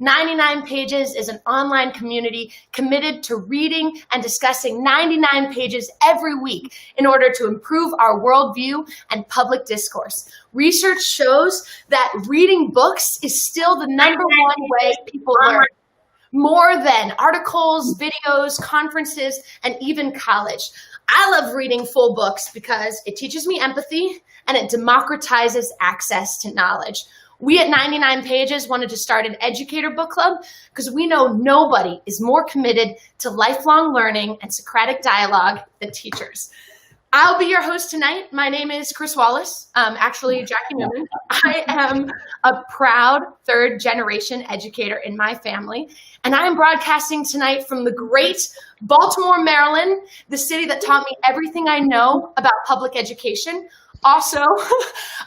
99 Pages is an online community committed to reading and discussing 99 pages every week in order to improve our worldview and public discourse. Research shows that reading books is still the number one way people learn, more than articles, videos, conferences, and even college. I love reading full books because it teaches me empathy and it democratizes access to knowledge. We at 99 Pages wanted to start an Educator Book Club because we know nobody is more committed to lifelong learning and Socratic dialogue than teachers. I'll be your host tonight. My name is Chris Wallace, actually Jackie Newman. I am a proud third generation educator in my family, and I am broadcasting tonight from the great Baltimore, Maryland, the city that taught me everything I know about public education. Also,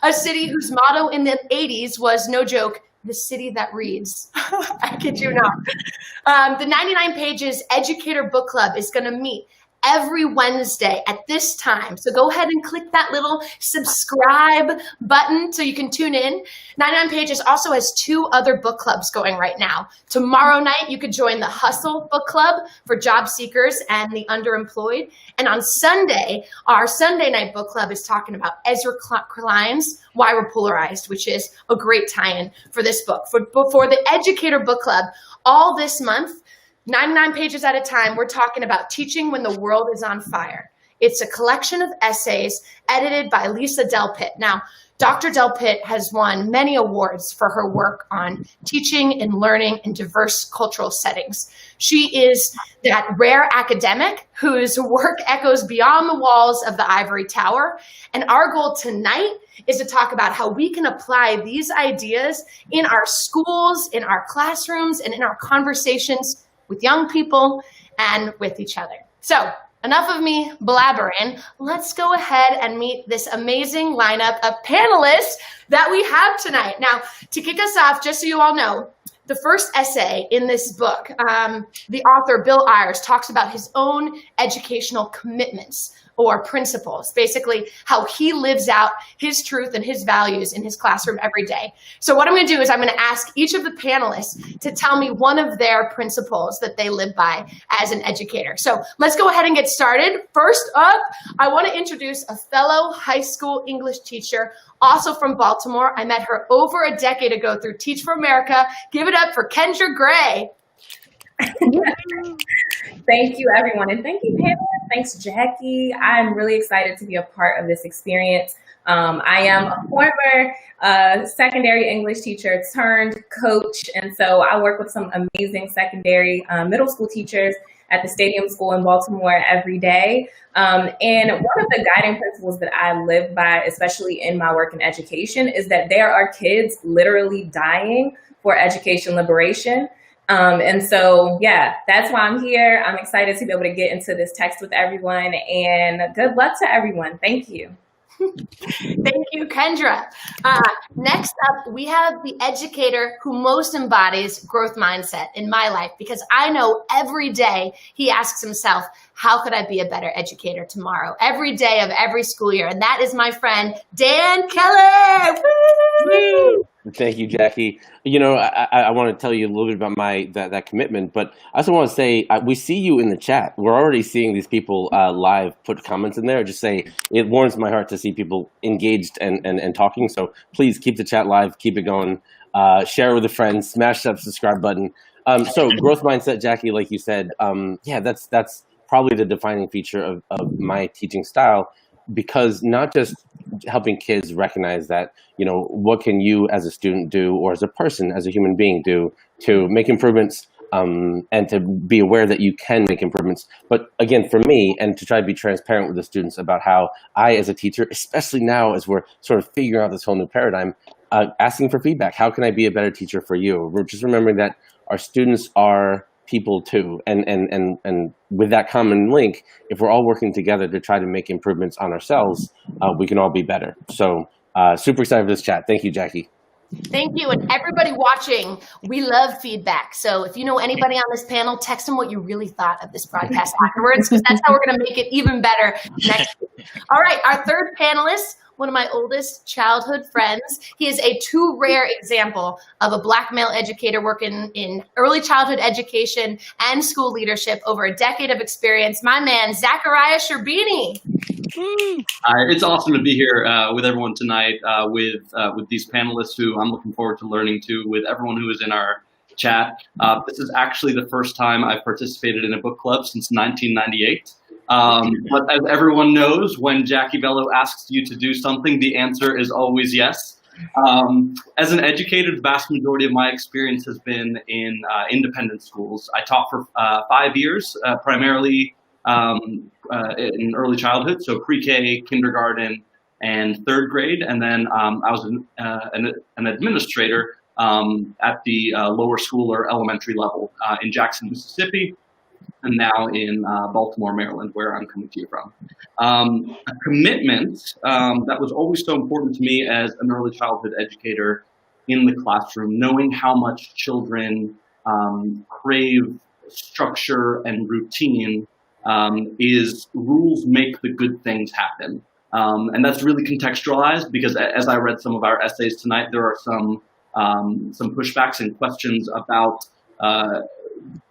a city whose motto in the 80s was, no joke, the city that reads. I kid you not. The 99 Pages Educator Book Club is going to meet every Wednesday at this time. So go ahead and click that little subscribe button so you can tune in. 99 Pages also has 2 other book clubs going right now. Tomorrow night, you could join the Hustle Book Club for job seekers and the underemployed. And on Sunday, our Sunday night book club is talking about Ezra Klein's Why We're Polarized, which is a great tie-in for this book. For the Educator Book Club, all this month, 99 pages at a time, we're talking about teaching when the world is on fire. It's a collection of essays edited by Lisa Delpit. Now, Dr. Delpit has won many awards for her work on teaching and learning in diverse cultural settings. She is that rare academic whose work echoes beyond the walls of the ivory tower. And our goal tonight is to talk about how we can apply these ideas in our schools, in our classrooms, and in our conversations with young people and with each other. So enough of me blabbering. Let's go ahead and meet this amazing lineup of panelists that we have tonight. Now, to kick us off, just so you all know, the first essay in this book, the author, Bill Ayers, talks about his own educational commitments or principles, basically how he lives out his truth and his values in his classroom every day. So what I'm going to do is I'm going to ask each of the panelists to tell me one of their principles that they live by as an educator. So let's go ahead and get started. First up, I want to introduce a fellow high school English teacher, also from Baltimore. I met her over a decade ago through Teach for America. Give it up for Kendra Gray. Thank you, everyone. And thank you, Pamela. Thanks, Jackie. I'm really excited to be a part of this experience. I am a former secondary English teacher turned coach. And so I work with some amazing secondary middle school teachers at the Stadium School in Baltimore every day. And one of the guiding principles that I live by, especially in my work in education, is that there are kids literally dying for education liberation. And so, yeah, that's why I'm here. I'm excited to be able to get into this text with everyone, and good luck to everyone. Thank you. Thank you, Kendra. Next up, we have the educator who most embodies growth mindset in my life, because I know every day he asks himself, how could I be a better educator tomorrow? Every day of every school year. And that is my friend, Dan Kelly. Woo! Thank you, Jackie. You know, I want to tell you a little bit about that commitment, but I also want to say we see you in the chat. We're already seeing these people live put comments in there. Just say it warms my heart to see people engaged and talking. So please keep the chat live, keep it going, share with a friend, smash that subscribe button. So growth mindset, Jackie, like you said, yeah, that's probably the defining feature of my teaching style, because not just helping kids recognize that, you know, what can you as a student do, or as a person, as a human being do to make improvements, and to be aware that you can make improvements. But again, for me, and to try to be transparent with the students about how I, as a teacher, especially now as we're sort of figuring out this whole new paradigm, asking for feedback. How can I be a better teacher for you? We're just remembering that our students are people too, and with that common link, if we're all working together to try to make improvements on ourselves, we can all be better. So super excited for this chat. Thank you, Jackie. Thank you. And everybody watching, we love feedback. So if you know anybody on this panel, text them what you really thought of this broadcast afterwards, because that's how we're going to make it even better next week. All right, our third panelist, one of my oldest childhood friends. He is a too rare example of a Black male educator working in early childhood education and school leadership, over a decade of experience. My man, Zachariah Scherbini. It's awesome to be here with everyone tonight, with these panelists who I'm looking forward to learning to, with everyone who is in our chat. This is actually the first time I've participated in a book club since 1998. But as everyone knows, when Jackie Bello asks you to do something, the answer is always yes. As an educator, the vast majority of my experience has been in independent schools. I taught for 5 years, primarily in early childhood, so pre-K, kindergarten, and third grade. And then I was an administrator at the lower school or elementary level in Jackson, Mississippi, and now in Baltimore, Maryland, where I'm coming to you from. A commitment that was always so important to me as an early childhood educator in the classroom, knowing how much children crave structure and routine, is rules make the good things happen. And that's really contextualized because as I read some of our essays tonight, there are some pushbacks and questions about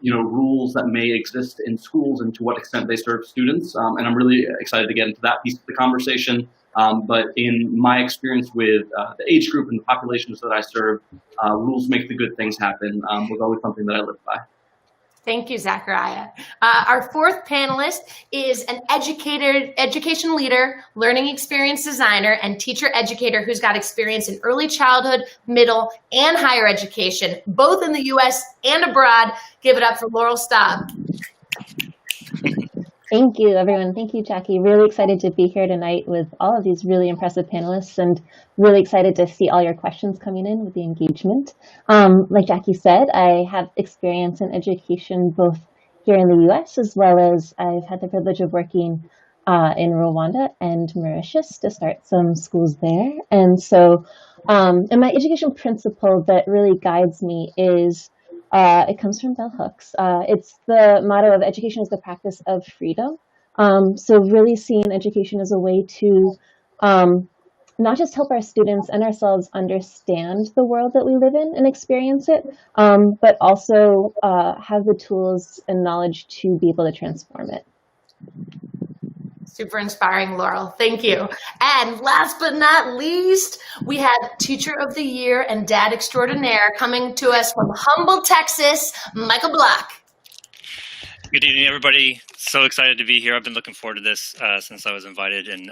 rules that may exist in schools and to what extent they serve students. And I'm really excited to get into that piece of the conversation. But in my experience with the age group and the populations that I serve, rules make the good things happen was always something that I lived by. Thank you, Zachariah. Our fourth panelist is an education leader, learning experience designer, and teacher educator who's got experience in early childhood, middle, and higher education, both in the U.S. and abroad. Give it up for Laurel Staub. Thank you, everyone. Thank you, Jackie. Really excited to be here tonight with all of these really impressive panelists, and really excited to see all your questions coming in with the engagement. Like Jackie said, I have experience in education both here in the US as well as I've had the privilege of working in Rwanda and Mauritius to start some schools there. And so, and my education principle that really guides me is it comes from Bell Hooks. It's the motto of education is the practice of freedom. So really seeing education as a way to not just help our students and ourselves understand the world that we live in and experience it, but also have the tools and knowledge to be able to transform it. Super inspiring, Laurel. Thank you. And last but not least, we have Teacher of the Year and Dad Extraordinaire coming to us from Humble, Texas, Michael Block. Good evening, everybody. So excited to be here. I've been looking forward to this since I was invited, and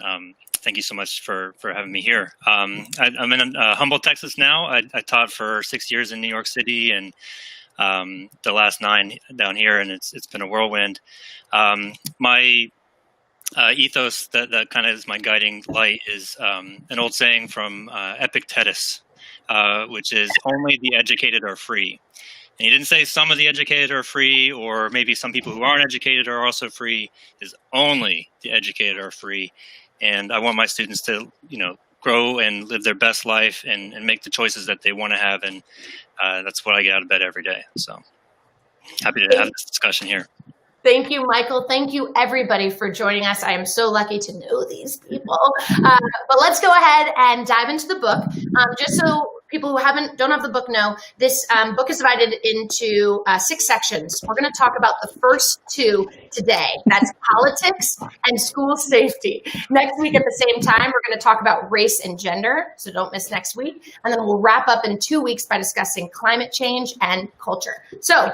thank you so much for having me here. I'm in Humble, Texas now. I taught for 6 years in New York City and the last 9 down here, and it's been a whirlwind. My ethos that kind of is my guiding light is an old saying from Epictetus, which is only the educated are free. And he didn't say some of the educated are free, or maybe some people who aren't educated are also free. Is only the educated are free. And I want my students to, grow and live their best life and make the choices that they want to have. And that's what I get out of bed every day. So happy to have this discussion here. Thank you, Michael. Thank you, everybody, for joining us. I am so lucky to know these people. But let's go ahead and dive into the book. Just so people who don't have the book know, this book is divided into 6 sections. We're going to talk about the first 2 today. That's politics and school safety. Next week at the same time, we're going to talk about race and gender, so don't miss next week. And then we'll wrap up in 2 weeks by discussing climate change and culture. So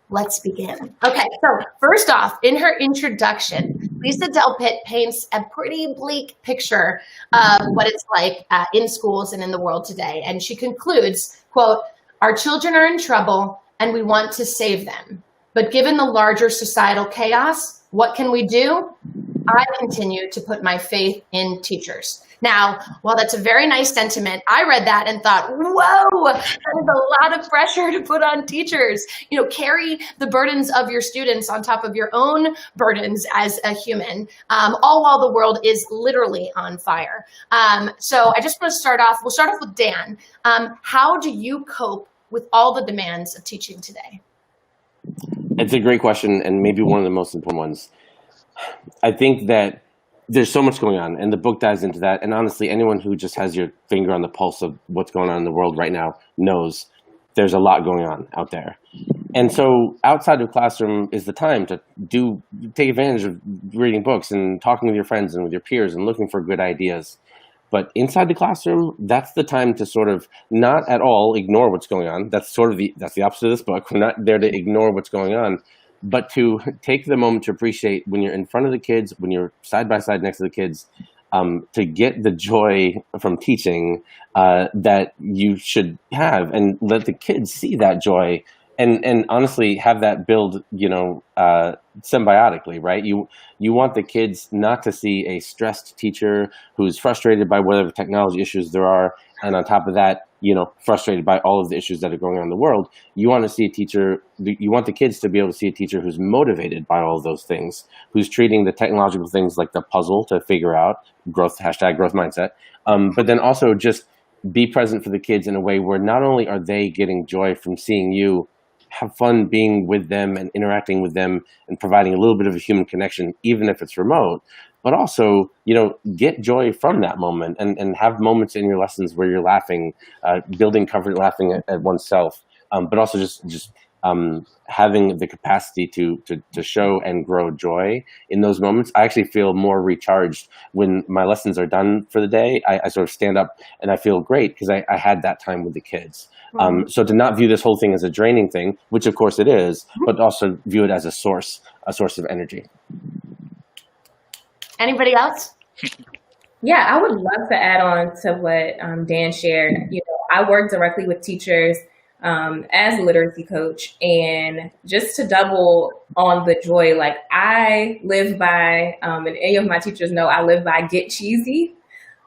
let's begin. Okay, so first off, in her introduction, Lisa Delpit paints a pretty bleak picture of what it's like in schools and in the world today. And she concludes, quote, "Our children are in trouble and we want to save them. But given the larger societal chaos, what can we do? I continue to put my faith in teachers." Now, while that's a very nice sentiment, I read that and thought, whoa, that is a lot of pressure to put on teachers. Carry the burdens of your students on top of your own burdens as a human, all while the world is literally on fire. So I just want to we'll start off with Dan. How do you cope with all the demands of teaching today? It's a great question, and maybe one of the most important ones. I think that there's so much going on, and the book dives into that. And honestly, anyone who just has your finger on the pulse of what's going on in the world right now knows there's a lot going on out there. And so outside of classroom is the time to take advantage of reading books and talking with your friends and with your peers and looking for good ideas. But inside the classroom, that's the time to sort of not at all ignore what's going on. That's the opposite of this book. We're not there to ignore what's going on, but to take the moment to appreciate when you're in front of the kids, when you're side by side next to the kids, to get the joy from teaching that you should have, and let the kids see that joy, and honestly have that build, symbiotically, right? You want the kids not to see a stressed teacher who's frustrated by whatever technology issues there are, and on top of that, frustrated by all of the issues that are going on in the world. You want the kids to be able to see a teacher who's motivated by all of those things, who's treating the technological things like the puzzle to figure out growth mindset, but then also just be present for the kids in a way where not only are they getting joy from seeing you have fun being with them and interacting with them and providing a little bit of a human connection, even if it's remote, but also, get joy from that moment and have moments in your lessons where you're laughing, building comfort, laughing at oneself, but also just having the capacity to show and grow joy in those moments. I actually feel more recharged when my lessons are done for the day. I sort of stand up and I feel great because I had that time with the kids. So to not view this whole thing as a draining thing, which of course it is, but also view it as a source of energy. Anybody else? Yeah, I would love to add on to what Dan shared. I work directly with teachers as a literacy coach, and just to double on the joy, like I live by, and any of my teachers know I live by get cheesy.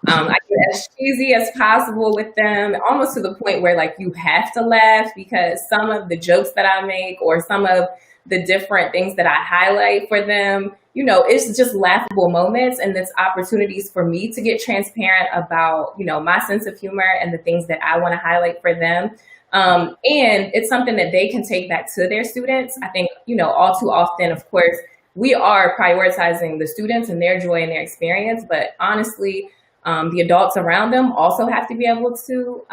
I get as cheesy as possible with them, almost to the point where like you have to laugh because some of the jokes that I make or some of the different things that I highlight for them, it's just laughable moments, and it's opportunities for me to get transparent about, my sense of humor and the things that I want to highlight for them. And it's something that they can take back to their students. I think, all too often, of course, we are prioritizing the students and their joy and their experience, but honestly, the adults around them also have to be able to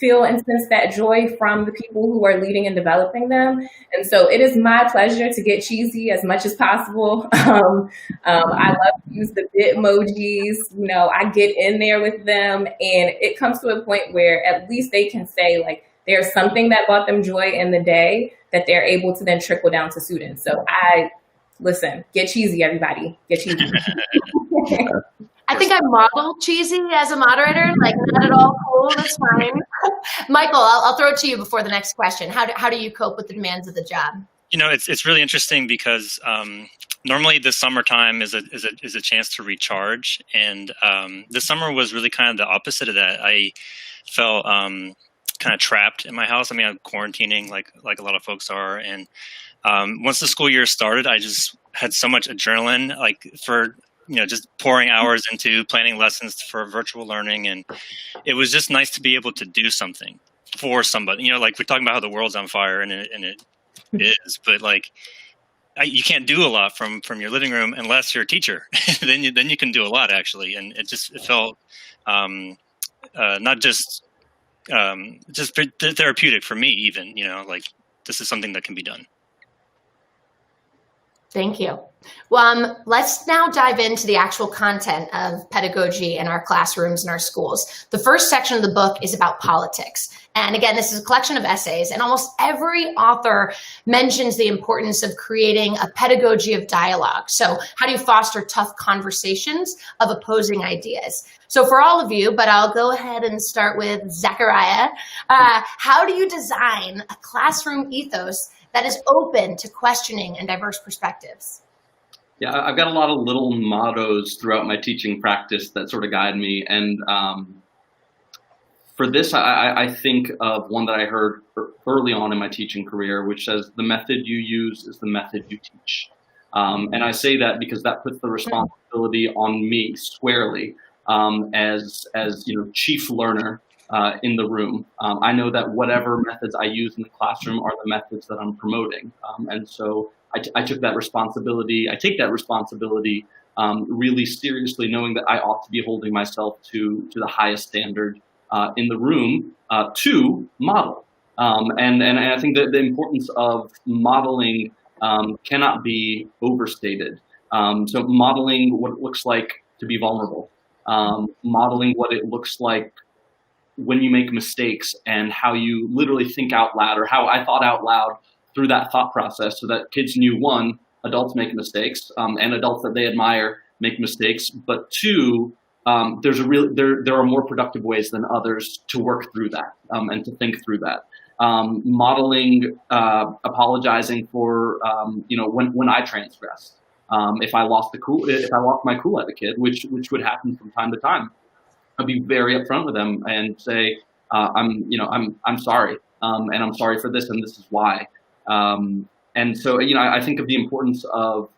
feel and sense that joy from the people who are leading and developing them. And so it is my pleasure to get cheesy as much as possible. I love to use the Bitmojis. I get in there with them, and it comes to a point where at least they can say like there's something that brought them joy in the day that they're able to then trickle down to students. So listen, get cheesy, everybody. Get cheesy. I think I modeled cheesy as a moderator, like not at all cool. That's fine. Michael, I'll throw it to you before the next question. How do you cope with the demands of the job? It's really interesting because normally the summertime is a chance to recharge, and this summer was really kind of the opposite of that. I felt kind of trapped in my house. I mean, I'm quarantining like a lot of folks are, and once the school year started, I just had so much adrenaline, like for just pouring hours into planning lessons for virtual learning. And it was just nice to be able to do something for somebody, like we're talking about how the world's on fire, and it is, but like, you can't do a lot from your living room unless you're a teacher. then you can do a lot actually. And it felt not just therapeutic for me even, like this is something that can be done. Thank you. Well, let's now dive into the actual content of pedagogy in our classrooms and our schools. The first section of the book is about politics. And again, this is a collection of essays, and almost every author mentions the importance of creating a pedagogy of dialogue. So how do you foster tough conversations of opposing ideas? So for all of you, but I'll go ahead and start with Zachariah. How do you design a classroom ethos that is open to questioning and diverse perspectives? Yeah, I've got a lot of little mottos throughout my teaching practice that sort of guide me. And for this, I think of one that I heard early on in my teaching career, which says, the method you use is the method you teach. And I say that because that puts the responsibility on me squarely as chief learner in the room. I know that whatever methods I use in the classroom are the methods that I'm promoting. And so I took that responsibility. I take that responsibility really seriously, knowing that I ought to be holding myself to the highest standard in the room to model. And I think that the importance of modeling cannot be overstated. So modeling what it looks like to be vulnerable, modeling what it looks like when you make mistakes and how you literally think out loud, or how I thought out loud through that thought process, so that kids knew, one, adults make mistakes, and adults that they admire make mistakes, but two, there are more productive ways than others to work through that and to think through that. Modeling, apologizing for when I transgressed, if I lost my cool at a kid, which would happen from time to time, I'd be very upfront with them and say, I'm sorry, and I'm sorry for this, and this is why. And so I think of the importance of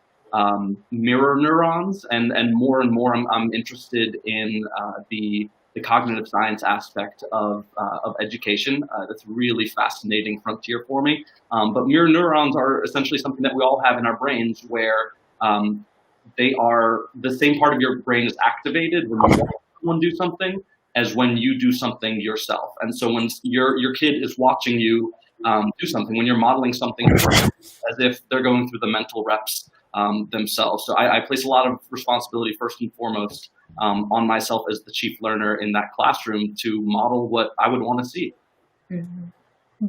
mirror neurons, and more I'm interested in the cognitive science aspect of education. That's a really fascinating frontier for me. But mirror neurons are essentially something that we all have in our brains, where they are, the same part of your brain is activated when you watch someone do something as when you do something yourself. And so when your kid is watching you do something, when you're modeling something, as if they're going through the mental reps themselves. So I place a lot of responsibility, first and foremost, on myself as the chief learner in that classroom to model what I would want to see. Mm-hmm.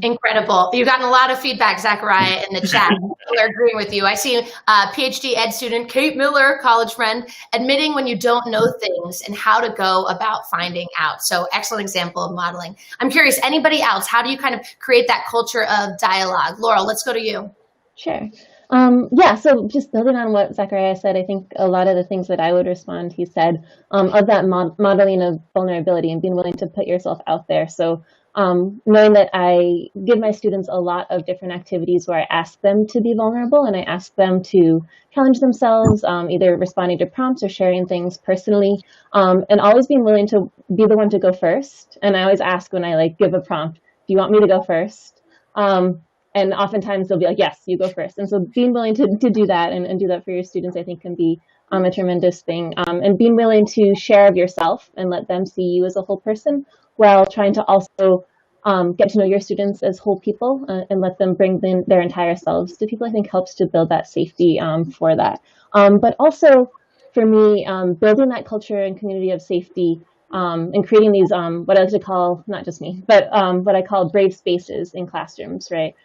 Incredible. You've gotten a lot of feedback, Zachariah, in the chat. People are agreeing with you. I see PhD ed student Kate Miller, college friend, admitting when you don't know things and how to go about finding out. So excellent example of modeling. I'm curious, anybody else, how do you kind of create that culture of dialogue? Laurel, let's go to you. Sure. So just building on what Zachariah said, I think a lot of the things that I would respond, he said, of that modeling of vulnerability and being willing to put yourself out there. So knowing that I give my students a lot of different activities where I ask them to be vulnerable, and I ask them to challenge themselves, either responding to prompts or sharing things personally, and always being willing to be the one to go first. And I always ask when I give a prompt, do you want me to go first? And oftentimes they'll be like, yes, you go first. And so being willing to do that and do that for your students, I think, can be a tremendous thing. And being willing to share of yourself and let them see you as a whole person, while trying to also get to know your students as whole people and let them bring their entire selves to people, I think helps to build that safety for that. But also for me, building that culture and community of safety and creating these, what I like to call, not just me, but what I call brave spaces in classrooms, right?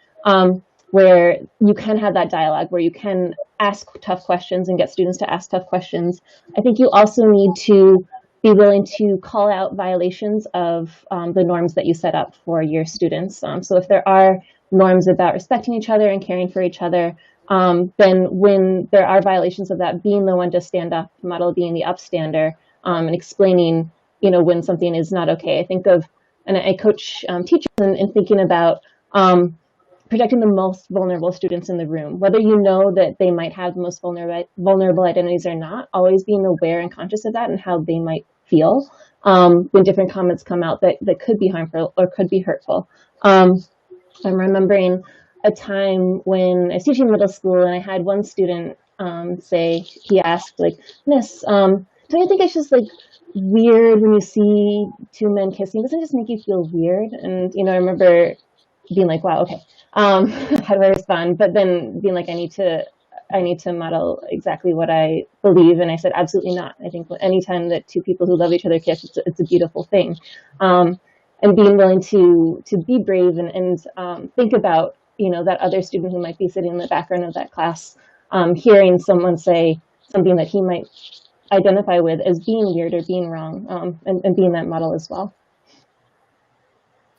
Where you can have that dialogue, where you can ask tough questions and get students to ask tough questions. I think you also need to be willing to call out violations of the norms that you set up for your students. So if there are norms about respecting each other and caring for each other, then when there are violations of that, being the one to stand up, model being the upstander, and explaining, when something is not okay. I think of, and I coach teachers in thinking about protecting the most vulnerable students in the room, whether you know that they might have the most vulnerable identities or not, always being aware and conscious of that and how they might feel when different comments come out that could be harmful or could be hurtful. I'm remembering a time when I was teaching middle school, and I had one student say, he asked, Miss, don't you think it's just weird when you see two men kissing? Doesn't it just make you feel weird? And I remember being like, wow, okay, how do I respond? But then being like, I need to model exactly what I believe. And I said, absolutely not. I think anytime that two people who love each other kiss, it's a beautiful thing. And being willing to be brave and think about, that other student who might be sitting in the background of that class, hearing someone say something that he might identify with as being weird or being wrong, and being that model as well.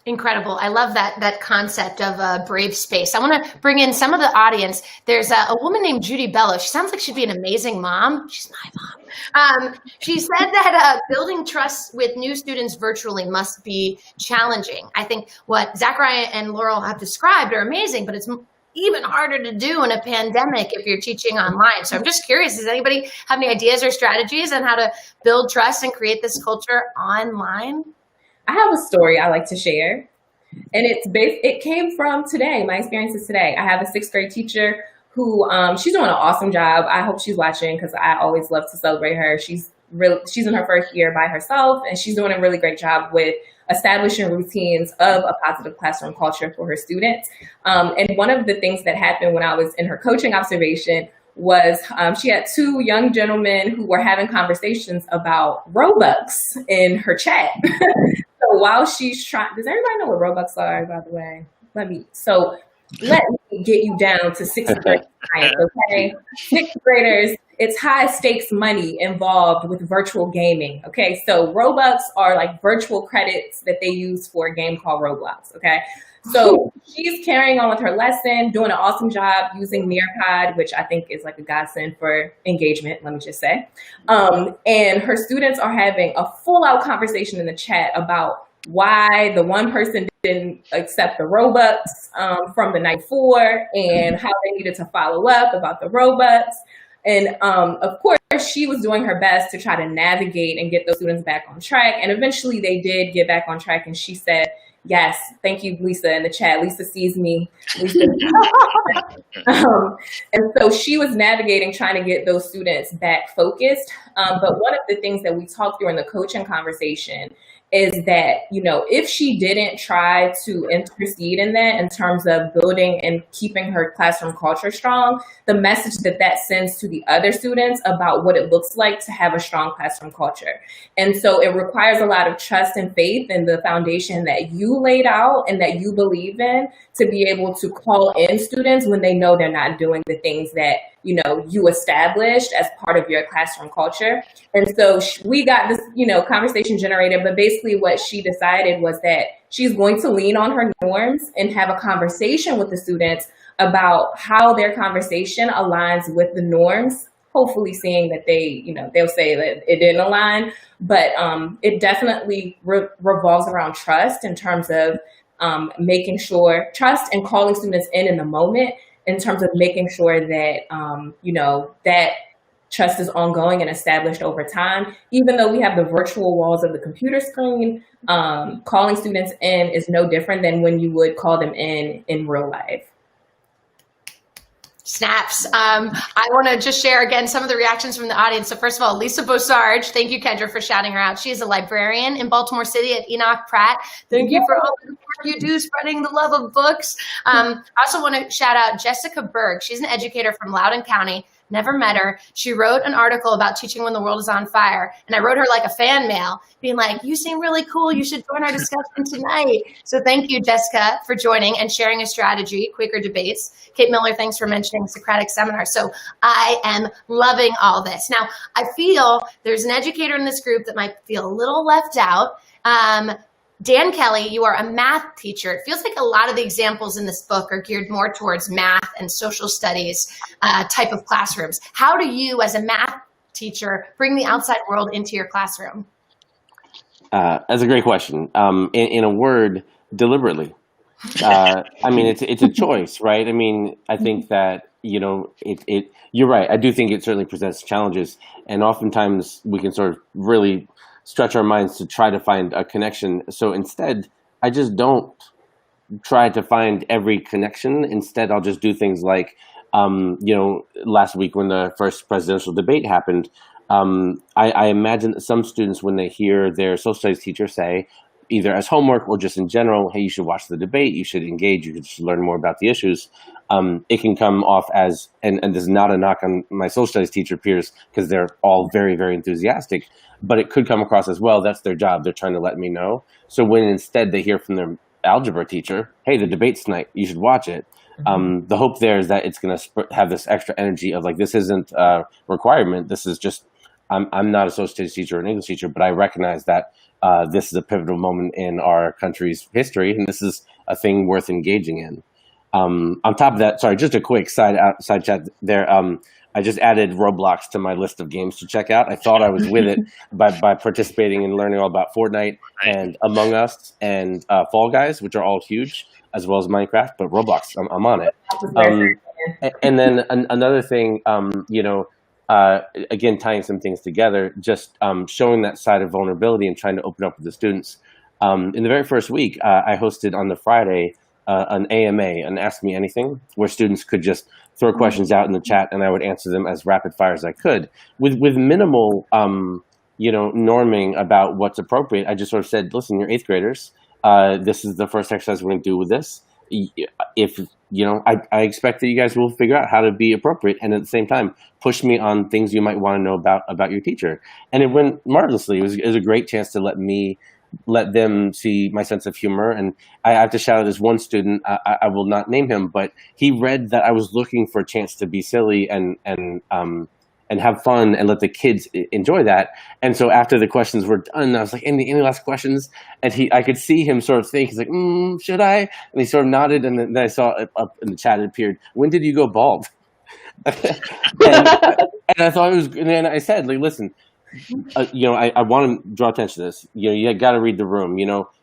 Incredible. I love that concept of a brave space. I want to bring in some of the audience. There's a woman named Judy Bello. She sounds like she'd be an amazing mom. She's my mom. She said that building trust with new students virtually must be challenging. I think what Zachariah and Laurel have described are amazing, but it's even harder to do in a pandemic if you're teaching online. So I'm just curious, does anybody have any ideas or strategies on how to build trust and create this culture online? I have a story I like to share, and it came from today, my experiences today. I have a 6th grade teacher who she's doing an awesome job. I hope she's watching because I always love to celebrate her. She's in her first year by herself, and she's doing a really great job with establishing routines of a positive classroom culture for her students. And one of the things that happened when I was in her coaching observation was she had 2 young gentlemen who were having conversations about Robux in her chat. So while she's trying, does everybody know what Robux are, by the way? Let me get you down to 6th grade science, okay? 6th graders, it's high stakes money involved with virtual gaming, okay? So Robux are like virtual credits that they use for a game called Roblox, okay? So she's carrying on with her lesson, doing an awesome job using Nearpod, which I think is like a godsend for engagement, let me just say. And her students are having a full out conversation in the chat about why the one person didn't accept the Robux from the night before and how they needed to follow up about the Robux. And of course, she was doing her best to try to navigate and get those students back on track. And eventually they did get back on track. And she said, yes, thank you, Lisa, in the chat. Lisa sees me. Lisa. And so she was navigating, trying to get those students back focused. But one of the things that we talked through in the coaching conversation is that, you know, if she didn't try to intercede in that in terms of building and keeping her classroom culture strong, the message that sends to the other students about what it looks like to have a strong classroom culture. And so it requires a lot of trust and faith in the foundation that you laid out and that you believe in to be able to call in students when they know they're not doing the things that, you know, you established as part of your classroom culture. And so we got this, you know, conversation generated, but basically what she decided was that she's going to lean on her norms and have a conversation with the students about how their conversation aligns with the norms, hopefully seeing that they, you know, they'll say that it didn't align, but it definitely revolves around trust in terms of making sure, trust and calling students in the moment, in terms of making sure that, you know, that trust is ongoing and established over time. Even though we have the virtual walls of the computer screen, calling students in is no different than when you would call them in real life. Snaps. I want to just share again some of the reactions from the audience. So first of all, Lisa Bosarge, thank you, Kendra, for shouting her out. She is a librarian in Baltimore City at Enoch Pratt. Thank you for all the work you do spreading the love of books. I also want to shout out Jessica Berg. She's an educator from Loudoun County. Never met her. She wrote an article about teaching when the world is on fire. And I wrote her like a fan mail being like, you seem really cool. You should join our discussion tonight. So thank you, Jessica, for joining and sharing a strategy, Quaker Debates. Kate Miller, thanks for mentioning Socratic Seminar. So I am loving all this. Now, I feel there's an educator in this group that might feel a little left out. Dan Kelly, you are a math teacher. It feels like a lot of the examples in this book are geared more towards math and social studies type of classrooms. How do you, as a math teacher, bring the outside world into your classroom? That's a great question. In a word, deliberately. I mean, it's a choice, right? I mean, I think that, you know, you're right. I do think it certainly presents challenges, and oftentimes we can sort of really stretch our minds to try to find a connection. So instead, I just don't try to find every connection. Instead, I'll just do things like, you know, last week when the first presidential debate happened, I imagine that some students, when they hear their social studies teacher say, either as homework or just in general, hey, you should watch the debate, you should engage, you should learn more about the issues. It can come off as, and this is not a knock on my social studies teacher peers, because they're all very, very enthusiastic, but it could come across as, well, that's their job. They're trying to let me know. So when instead they hear from their algebra teacher, hey, the debate's tonight, you should watch it. The hope there is that it's going to have this extra energy of like, this isn't a requirement. This is just I'm not a social studies teacher or an English teacher, but I recognize that this is a pivotal moment in our country's history, and this is a thing worth engaging in. On top of that, sorry, just a quick side chat there. I just added Roblox to my list of games to check out. I thought I was with it by participating and learning all about Fortnite and Among Us and Fall Guys, which are all huge, as well as Minecraft. But Roblox, I'm on it. And then another thing, again, tying some things together, just showing that side of vulnerability and trying to open up with the students. In the very first week, I hosted on the Friday an AMA, an Ask Me Anything, where students could just throw questions out in the chat and I would answer them as rapid fire as I could with minimal, norming about what's appropriate. I just sort of said, listen, you're 8th graders. This is the first exercise we're going to do with this. If, I expect that you guys will figure out how to be appropriate and at the same time push me on things you might want to know about your teacher. And it went marvelously. It was a great chance to let them see my sense of humor. And I have to shout out this one student, I will not name him, but he read that I was looking for a chance to be silly and have fun and let the kids enjoy that. And so after the questions were done, I was like, any last questions? And I could see him sort of think, he's like, should I? And he sort of nodded, and then I saw it up in the chat, it appeared, when did you go bald? and I thought it was, and then I said, like, listen, I want to draw attention to this. You got to read the room.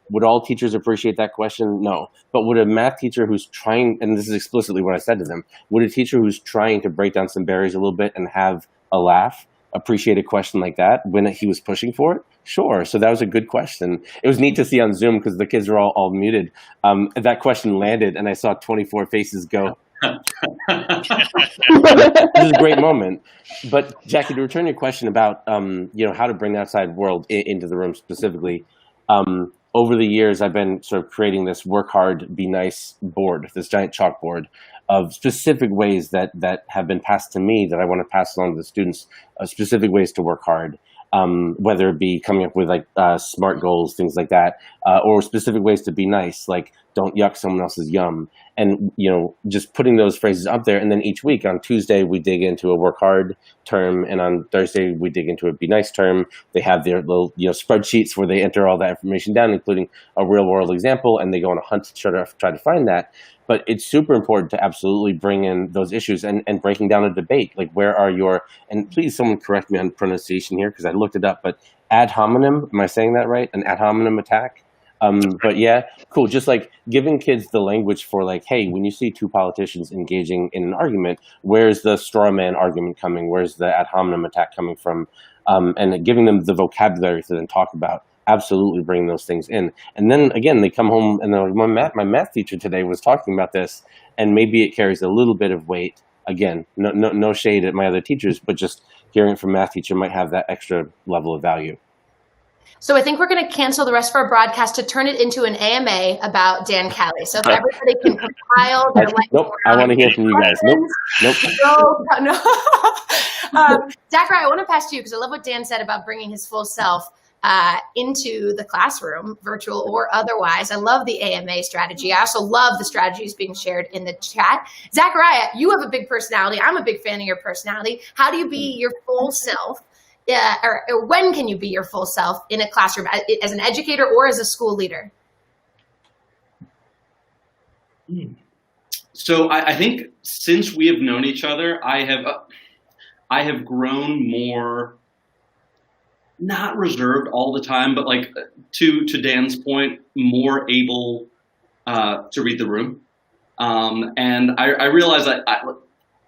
Would all teachers appreciate that question? No. But would a math teacher who's trying, and this is explicitly what I said to them, would a teacher who's trying to break down some barriers a little bit and have a laugh appreciate a question like that when he was pushing for it? Sure. So that was a good question. It was neat to see on Zoom because the kids were all muted. That question landed and I saw 24 faces go. This is a great moment. But Jackie, to return your question about how to bring the outside world into the room specifically, over the years I've been sort of creating this work hard, be nice board, this giant chalkboard of specific ways that have been passed to me that I want to pass along to the students, specific ways to work hard. Whether it be coming up with like SMART goals, things like that, or specific ways to be nice, like don't yuck someone else's yum. And, just putting those phrases up there. And then each week on Tuesday, we dig into a work hard term. And on Thursday, we dig into a be nice term. They have their little, spreadsheets where they enter all that information down, including a real world example. And they go on a hunt to try to find that. But it's super important to absolutely bring in those issues and breaking down a debate. Like, where are and please someone correct me on pronunciation here because I looked it up, but ad hominem, am I saying that right? An ad hominem attack? But yeah, cool. Just like giving kids the language for like, hey, when you see two politicians engaging in an argument, where's the straw man argument coming? Where's the ad hominem attack coming from? And giving them the vocabulary to then talk about. Absolutely bring those things in. And then again, they come home and they're like, my math teacher today was talking about this, and maybe it carries a little bit of weight. Again, no shade at my other teachers, but just hearing it from math teacher might have that extra level of value. So I think we're going to cancel the rest of our broadcast to turn it into an AMA about Dan Kelly. So if everybody can compile their Nope, I want to hear from you guys. Nope. No. Zachariah, I want to pass to you because I love what Dan said about bringing his full self into the classroom, virtual or otherwise. I love the AMA strategy. I also love the strategies being shared in the chat. Zachariah, you have a big personality. I'm a big fan of your personality. How do you be your full self? Or when can you be your full self in a classroom as an educator or as a school leader? So I think since we have known each other, I have grown more, not reserved all the time, but like to Dan's point, more able to read the room. And I realize that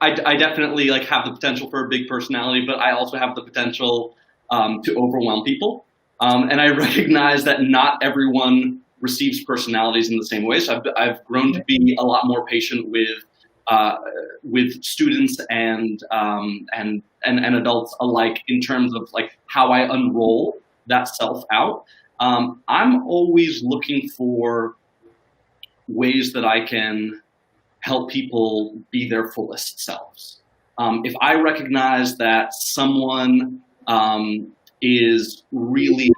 I definitely like have the potential for a big personality, but I also have the potential to overwhelm people. And I recognize that not everyone receives personalities in the same way. So I've grown to be a lot more patient with students and adults alike in terms of like how I unroll that self out. I'm always looking for ways that I can help people be their fullest selves. If I recognize that someone is really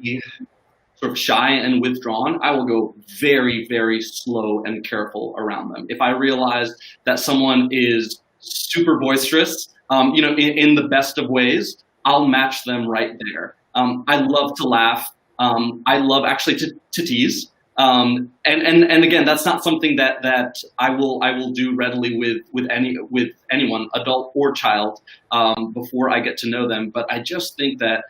sort of shy and withdrawn, I will go very, very slow and careful around them. If I realize that someone is super boisterous, in the best of ways, I'll match them right there. I love to laugh. I love actually to tease. And again, that's not something that I will do readily with anyone, adult or child, before I get to know them. But I just think that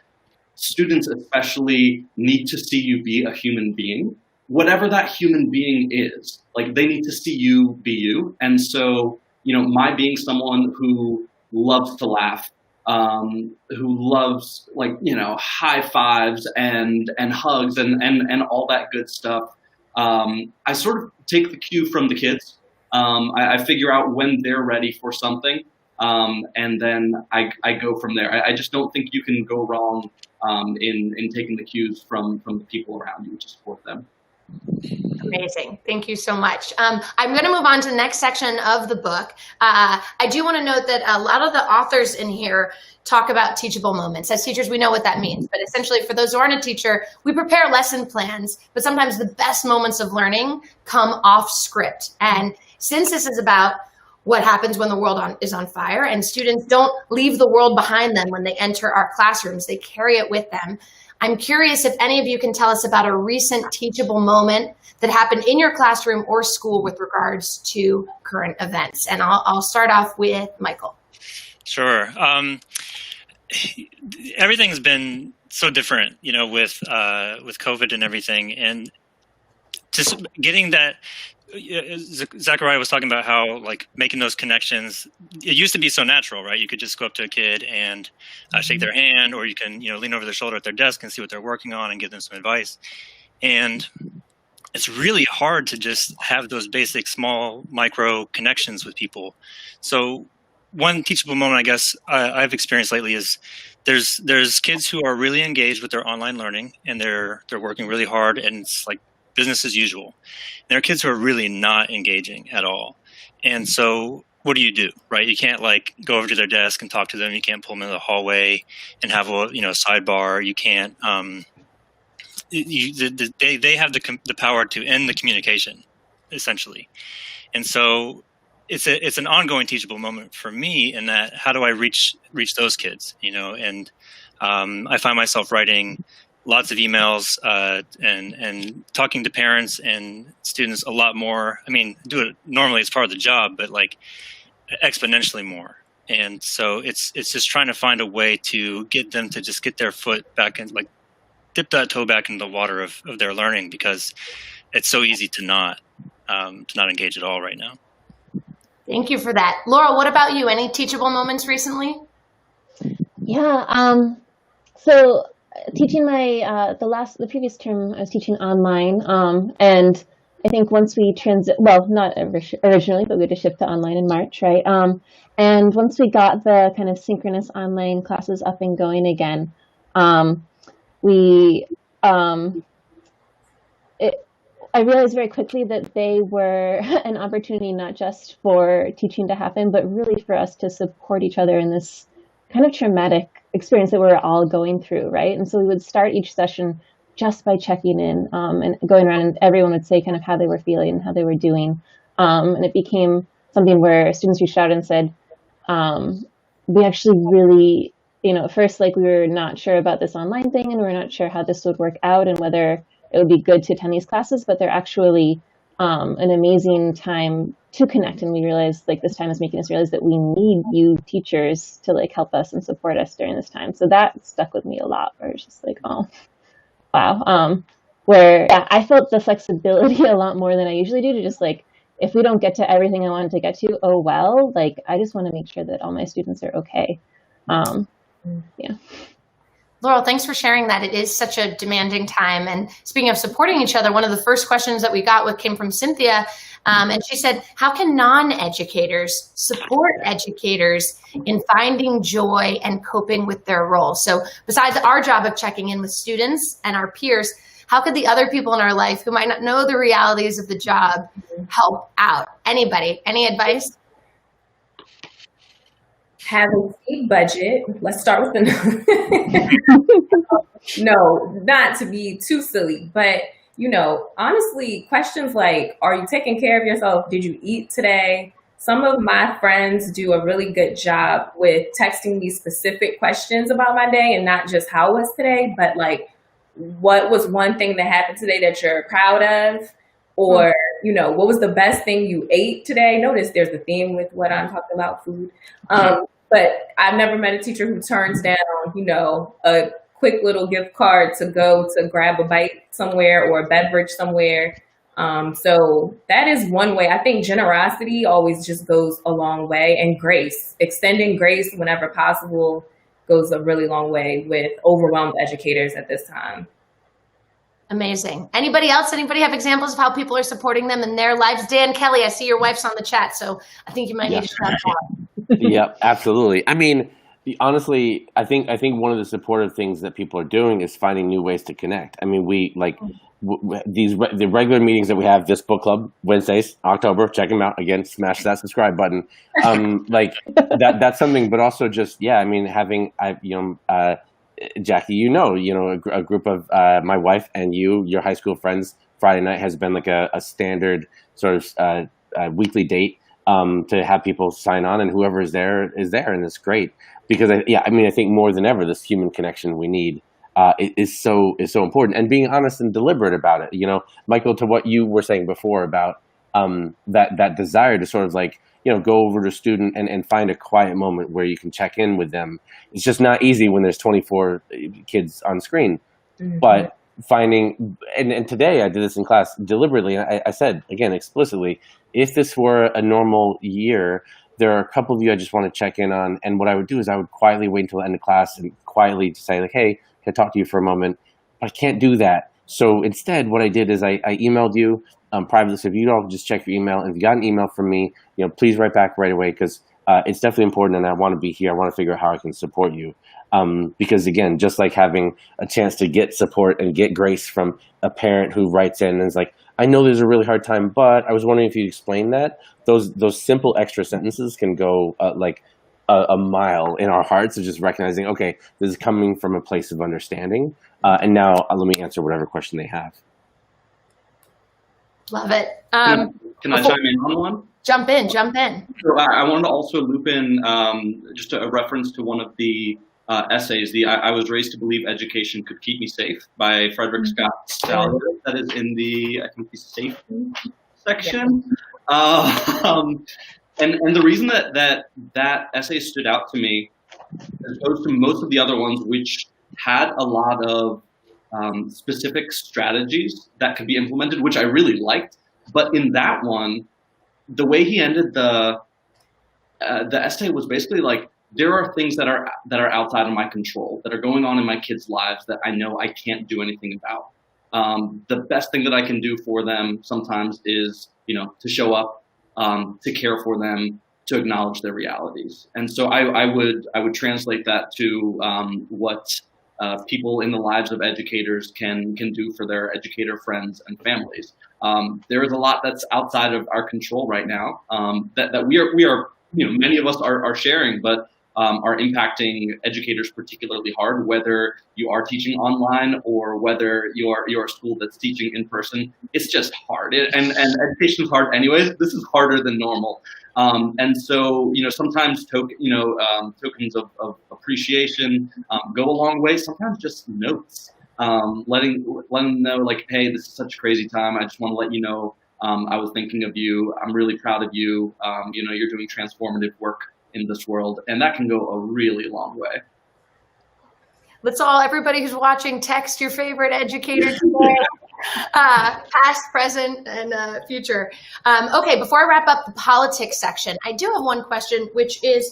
students especially need to see you be a human being, whatever that human being is. Like, they need to see you be you. And so, my being someone who loves to laugh, who loves, like, high fives and hugs and all that good stuff. I sort of take the cue from the kids. I figure out when they're ready for something, and then I go from there. I just don't think you can go wrong in taking the cues from the people around you to support them. Amazing. Thank you so much. I'm going to move on to the next section of the book. I do want to note that a lot of the authors in here talk about teachable moments. As teachers, we know what that means. But essentially, for those who aren't a teacher, we prepare lesson plans, but sometimes the best moments of learning come off script. And since this is about what happens when the world is on fire, and students don't leave the world behind them when they enter our classrooms, they carry it with them. I'm curious if any of you can tell us about a recent teachable moment that happened in your classroom or school with regards to current events. And I'll start off with Michael. Sure. Everything's been so different, with COVID and everything, and just getting that. Zachariah was talking about how, like, making those connections, it used to be so natural, right? You could just go up to a kid and shake their hand, or you can, lean over their shoulder at their desk and see what they're working on and give them some advice. And it's really hard to just have those basic, small, micro connections with people. So one teachable moment, I guess, I've experienced lately is there's kids who are really engaged with their online learning, and they're working really hard, and it's like business as usual. And there are kids who are really not engaging at all. And so what do? Right? You can't, like, go over to their desk and talk to them. You can't pull them into the hallway and have a sidebar. You can't. They have the power to end the communication, essentially. And so it's an ongoing teachable moment for me in that, how do I reach those kids? And I find myself writing lots of emails and talking to parents and students a lot more. I mean, do it normally as part of the job, but, like, exponentially more. And so it's just trying to find a way to get them to just get their foot back in, like, dip that toe back into the water of their learning, because it's so easy to not engage at all right now. Thank you for that. Laura, what about you? Any teachable moments recently? Yeah. So teaching the previous term, I was teaching online, and I think once we not originally, but we had to shift to online in March, right? And once we got the kind of synchronous online classes up and going again, I realized very quickly that they were an opportunity not just for teaching to happen, but really for us to support each other in this kind of traumatic experience that we're all going through, right? And so we would start each session just by checking in and going around, and everyone would say kind of how they were feeling, how they were doing. And it became something where students reached out and said, we actually really, at first, like, we were not sure about this online thing, and we were not sure how this would work out and whether it would be good to attend these classes, but they're actually an amazing time to connect. And we realized, like, this time is making us realize that we need you teachers to, like, help us and support us during this time. So that stuck with me a lot, where it's just like, oh, wow. Where I felt the flexibility a lot more than I usually do, to just, like, if we don't get to everything I wanted to get to, oh, well, like, I just want to make sure that all my students are okay. Yeah. Laurel, thanks for sharing that. It is such a demanding time. And speaking of supporting each other, one of the first questions that we got came from Cynthia. And she said, how can non-educators support educators in finding joy and coping with their role? So besides our job of checking in with students and our peers, how could the other people in our life who might not know the realities of the job help out? Anybody? Any advice? Have a big budget. Let's start with no, not to be too silly, but, honestly, questions like, are you taking care of yourself? Did you eat today? some of my friends do a really good job with texting me specific questions about my day, and not just how was today, but like, what was one thing that happened today that you're proud of? Or, you know, what was the best thing you ate today? Notice there's a theme with what I'm talking about, food. But I've never met a teacher who turns down, you know, a quick little gift card to go to grab a bite somewhere or a beverage somewhere. So that is one way. I think generosity always just goes a long way, and grace, extending grace whenever possible, goes a really long way with overwhelmed educators at this time. Amazing. Anybody else? Anybody have examples of how people are supporting them in their lives? Dan Kelly, I see your wife's on the chat, so I think you might need to shout out. Yep, absolutely. I mean, honestly, I think one of the supportive things that people are doing is finding new ways to connect. I mean, we like the regular meetings that we have. This book club Wednesdays, October. Check them out again. Smash that subscribe button. Like that's something. But also just I mean, having Jackie, a group of my wife and your high school friends. Friday night has been like a standard sort of weekly date to have people sign on, and whoever is there, and it's great because I think more than ever this human connection we need is so important, and being honest and deliberate about it. You know, Michael, to what you were saying before about that desire to sort of like go over to a student and find a quiet moment where you can check in with them. It's just not easy when there's 24 kids on screen. Mm-hmm. But finding, and today I did this in class deliberately, and I said, again, explicitly, if this were a normal year, there are a couple of you I just want to check in on. And what I would do is I would quietly wait until the end of class and quietly say like, hey, can I talk to you for a moment? But I can't do that. So instead, what I did is I emailed you privately. So if you don't, just check your email. And if you got an email from me, please write back right away, because it's definitely important, and I want to be here. I want to figure out how I can support you. Because again, just like having a chance to get support and get grace from a parent who writes in and is like, I know there's a really hard time, but I was wondering if you'd explain that. Those simple extra sentences can go like a mile in our hearts of just recognizing, okay, this is coming from a place of understanding. And now let me answer whatever question they have. Love it. Can I chime in on one? Jump in. So I wanted to also loop in just a reference to one of the essays, I Was Raised to Believe Education Could Keep Me Safe by Frederick Scott Salyer. That is in the safety section. And the reason that essay stood out to me, as opposed to most of the other ones, which had a lot of specific strategies that could be implemented, which I really liked, but in that one, the way he ended the essay was basically like, there are things that are outside of my control, that are going on in my kids' lives that I know I can't do anything about. The best thing that I can do for them sometimes is, to show up, to care for them, to acknowledge their realities. And so I would translate that to what people in the lives of educators can do for their educator friends and families. There is a lot that's outside of our control right now that we are many of us are sharing, but are impacting educators particularly hard, whether you are teaching online or whether you're a school that's teaching in person. It's just hard, and education is hard anyways. This is harder than normal, and so sometimes tokens of appreciation go a long way. Sometimes just notes, letting them know like, hey, this is such a crazy time. I just want to let you know I was thinking of you. I'm really proud of you. You're doing transformative work in this world, and that can go a really long way. Let's all, everybody who's watching, text your favorite educator today, past, present, and future. Okay, before I wrap up the politics section, I do have one question, which is,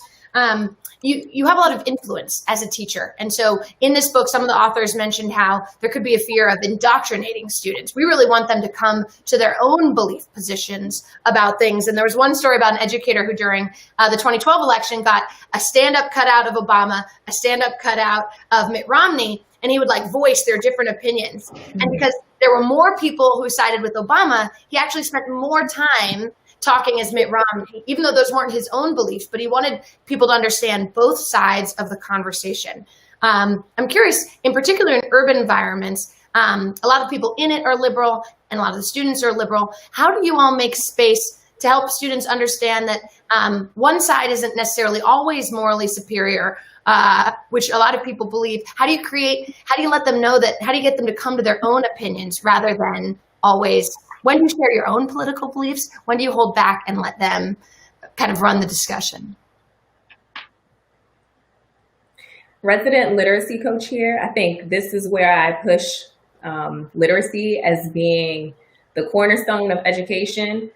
you have a lot of influence as a teacher. And so in this book, some of the authors mentioned how there could be a fear of indoctrinating students. We really want them to come to their own belief positions about things. And there was one story about an educator who during the 2012 election got a stand-up cutout of Obama, a stand-up cutout of Mitt Romney, and he would like voice their different opinions. And because there were more people who sided with Obama, he actually spent more time talking as Mitt Romney, even though those weren't his own beliefs, but he wanted people to understand both sides of the conversation. I'm curious, in particular in urban environments, a lot of people in it are liberal and a lot of the students are liberal. How do you all make space to help students understand that one side isn't necessarily always morally superior, which a lot of people believe. How do you let them know that, how do you get them to come to their own opinions rather than always, when do you share your own political beliefs? When do you hold back and let them kind of run the discussion? Resident literacy coach here. I think this is where I push literacy as being the cornerstone of education.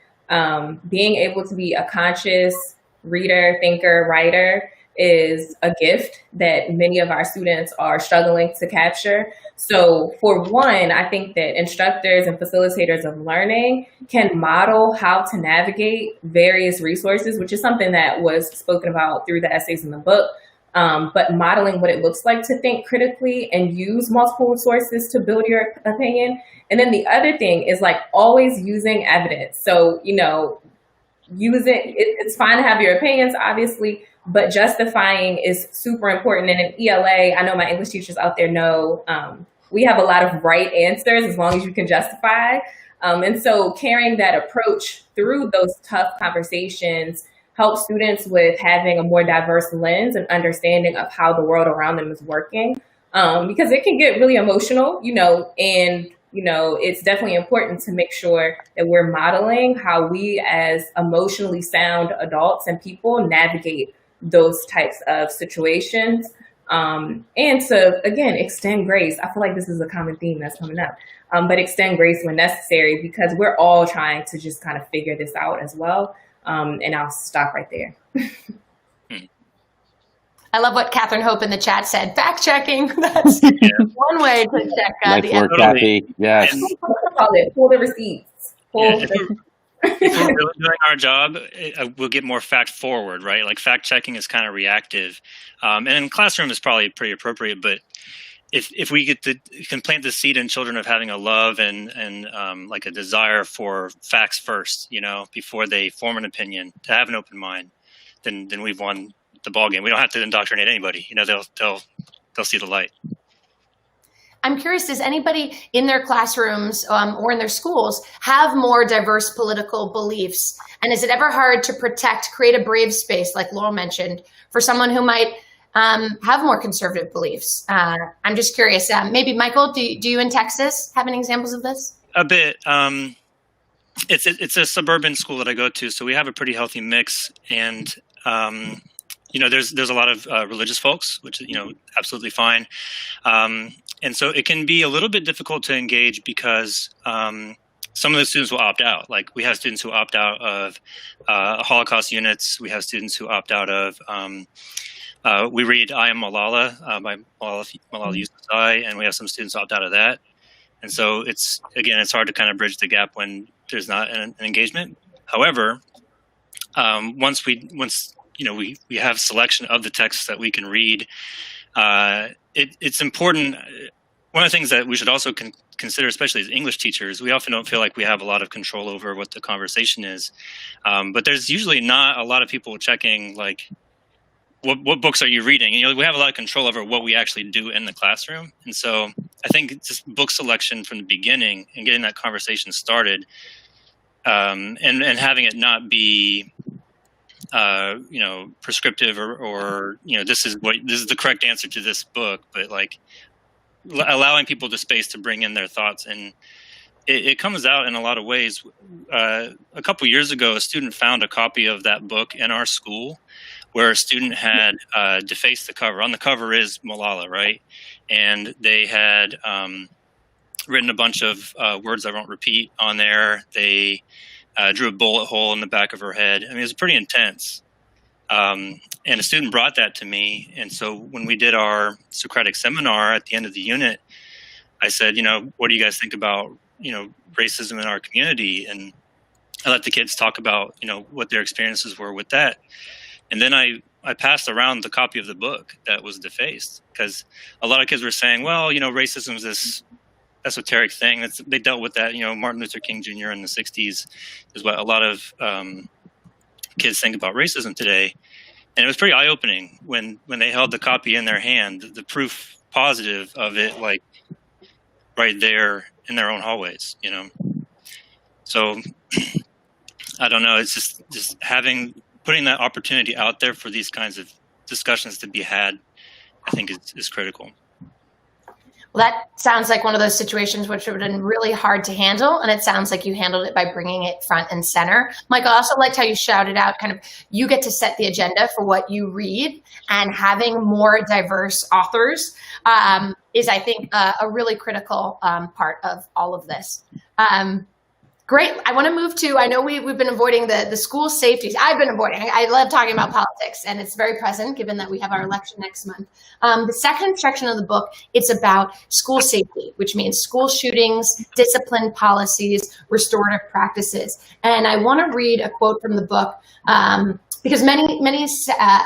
Being able to be a conscious reader, thinker, writer is a gift that many of our students are struggling to capture. So for one, I think that instructors and facilitators of learning can model how to navigate various resources, which is something that was spoken about through the essays in the book. But modeling what it looks like to think critically and use multiple sources to build your opinion. And then the other thing is like always using evidence. So, it's fine to have your opinions, obviously, but justifying is super important. And in ELA, I know my English teachers out there know we have a lot of right answers as long as you can justify. And so carrying that approach through those tough conversations help students with having a more diverse lens and understanding of how the world around them is working. Because it can get really emotional, and it's definitely important to make sure that we're modeling how we as emotionally sound adults and people navigate those types of situations. And to, again, extend grace. I feel like this is a common theme that's coming up, but extend grace when necessary, because we're all trying to just kind of figure this out as well. And I'll stop right there. I love what Catherine Hope in the chat said. Fact checking. That's one way to check Nice work, Kathy. Yes. Pull the receipts. If we're really doing our job, we'll get more fact forward, right? Like fact checking is kind of reactive. And in classroom is probably pretty appropriate, but if we can plant the seed in children of having a love and like a desire for facts first, before they form an opinion, to have an open mind, then we've won the ball game. We don't have to indoctrinate anybody. They'll see the light. I'm curious, does anybody in their classrooms or in their schools have more diverse political beliefs? And is it ever hard to create a brave space, like Laurel mentioned, for someone who might have more conservative beliefs? I'm just curious. Maybe Michael, do you in Texas have any examples of this? A bit. It's a suburban school that I go to, so we have a pretty healthy mix. And there's a lot of religious folks, which is absolutely fine. And so it can be a little bit difficult to engage because some of the students will opt out. Like we have students who opt out of Holocaust units. We have students who opt out of. We read I Am Malala by Malala Yousafzai, and we have some students opt out of that. And so it's hard to kind of bridge the gap when there's not an engagement. However, once we have selection of the texts that we can read, it's important. One of the things that we should also consider, especially as English teachers, we often don't feel like we have a lot of control over what the conversation is. But there's usually not a lot of people checking like, what books are you reading? We have a lot of control over what we actually do in the classroom. And so I think just book selection from the beginning and getting that conversation started, and having it not be prescriptive or this is the correct answer to this book, but like allowing people the space to bring in their thoughts. And it comes out in a lot of ways. A couple years ago, a student found a copy of that book in our school where a student had defaced the cover. On the cover is Malala, right? And they had written a bunch of words I won't repeat on there. They drew a bullet hole in the back of her head. I mean, it was pretty intense. And a student brought that to me. And so when we did our Socratic seminar at the end of the unit, I said, what do you guys think about, racism in our community? And I let the kids talk about, what their experiences were with that. And then I passed around the copy of the book that was defaced, because a lot of kids were saying, well, racism is this esoteric thing. They dealt with that, Martin Luther King Jr. in the 60s is what a lot of kids think about racism today. And it was pretty eye-opening when they held the copy in their hand, the proof positive of it, like right there in their own hallways, So I don't know. It's just putting that opportunity out there for these kinds of discussions to be had, I think is critical. Well, that sounds like one of those situations which would have been really hard to handle, and it sounds like you handled it by bringing it front and center. Mike, I also liked how you shouted out kind of you get to set the agenda for what you read, and having more diverse authors is, I think, a really critical part of all of this. Great. I want to move to, I know we've been avoiding the school safeties. I've been avoiding. I love talking about politics, and it's very present given that we have our election next month. The second section of the book, it's about school safety, which means school shootings, discipline policies, restorative practices. And I want to read a quote from the book because many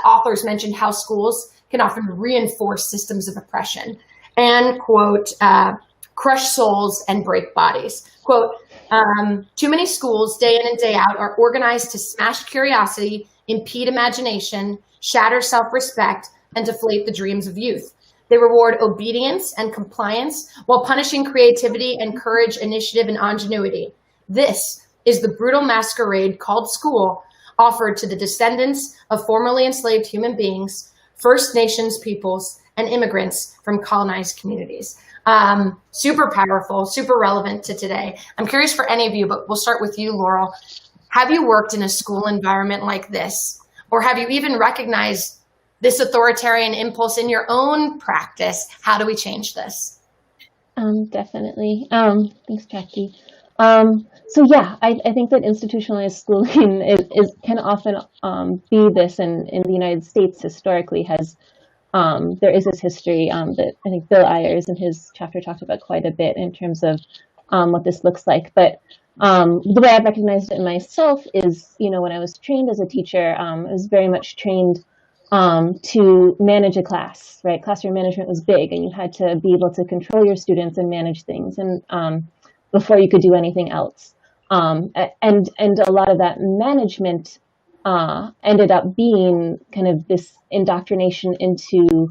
authors mentioned how schools can often reinforce systems of oppression and, quote, crush souls and break bodies. Quote, too many schools, day in and day out, are organized to smash curiosity, impede imagination, shatter self-respect, and deflate the dreams of youth. They reward obedience and compliance while punishing creativity and courage, initiative, and ingenuity. This is the brutal masquerade called school, offered to the descendants of formerly enslaved human beings, First Nations peoples, and immigrants from colonized communities. Super powerful, super relevant to today. I'm curious for any of you, but we'll start with you, Laurel. Have you worked in a school environment like this? Or have you even recognized this authoritarian impulse in your own practice? How do we change this? Definitely. Thanks, Jackie. So yeah, I think that institutionalized schooling can often be this, and in the United States historically has there is this history that I think Bill Ayers in his chapter talked about quite a bit in terms of what this looks like. But the way I've recognized it in myself is, when I was trained as a teacher, I was very much trained to manage a class, right? Classroom management was big, and you had to be able to control your students and manage things, and before you could do anything else. And a lot of that management ended up being kind of this indoctrination into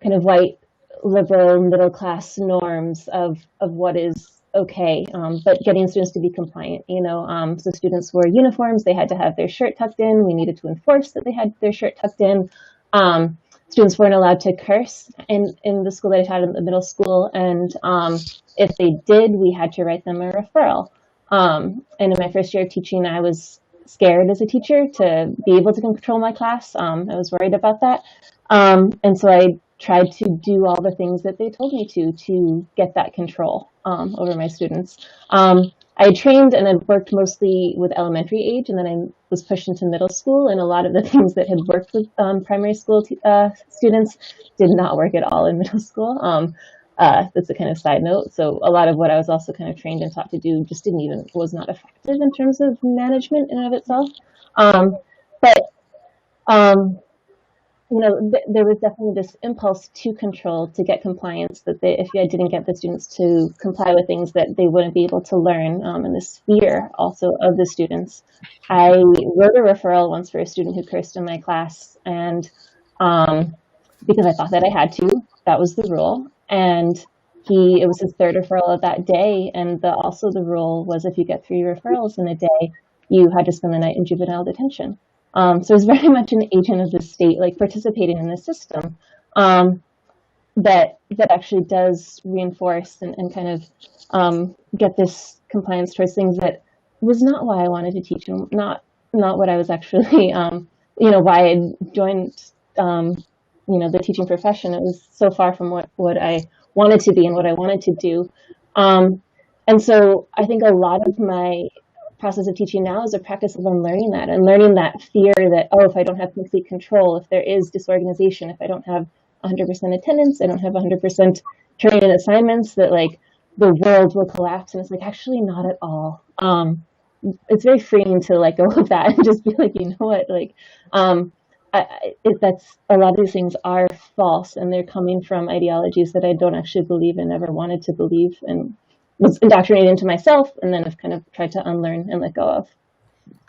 kind of white, liberal, middle class norms of what is okay, but getting students to be compliant. So students wore uniforms, they had to have their shirt tucked in. We needed to enforce that they had their shirt tucked in. Students weren't allowed to curse in the school that I taught in the middle school, and if they did, we had to write them a referral. And in my first year of teaching, I was scared as a teacher to be able to control my class. I was worried about that. And so I tried to do all the things that they told me to get that control over my students. I trained and I've worked mostly with elementary age, and then I was pushed into middle school, and a lot of the things that had worked with primary school students did not work at all in middle school. That's a kind of side note. So a lot of what I was also kind of trained and taught to do just was not effective in terms of management in and of itself. There was definitely this impulse to control, to get compliance, that if I didn't get the students to comply with things, that they wouldn't be able to learn, and this fear also of the students. I wrote a referral once for a student who cursed in my class, and because I thought that I had to, that was the rule. And it was his third referral of that day, and also the rule was if you get 3 referrals in a day, you had to spend the night in juvenile detention. So it was very much an agent of the state, like participating in the system, that actually does reinforce and kind of get this compliance towards things that was not why I wanted to teach, and not what I was actually, why I joined, the teaching profession. It was so far from what I wanted to be and what I wanted to do. And so I think a lot of my process of teaching now is a practice of unlearning that, and learning that fear that, if I don't have complete control, if there is disorganization, if I don't have 100% attendance, I don't have 100% turning in assignments, that like the world will collapse. And it's like, actually not at all. It's very freeing to let go of that and just be like, you know what, like, that's a lot of these things are false, and they're coming from ideologies that I don't actually believe and never wanted to believe, and was indoctrinated into myself, and then I've kind of tried to unlearn and let go of.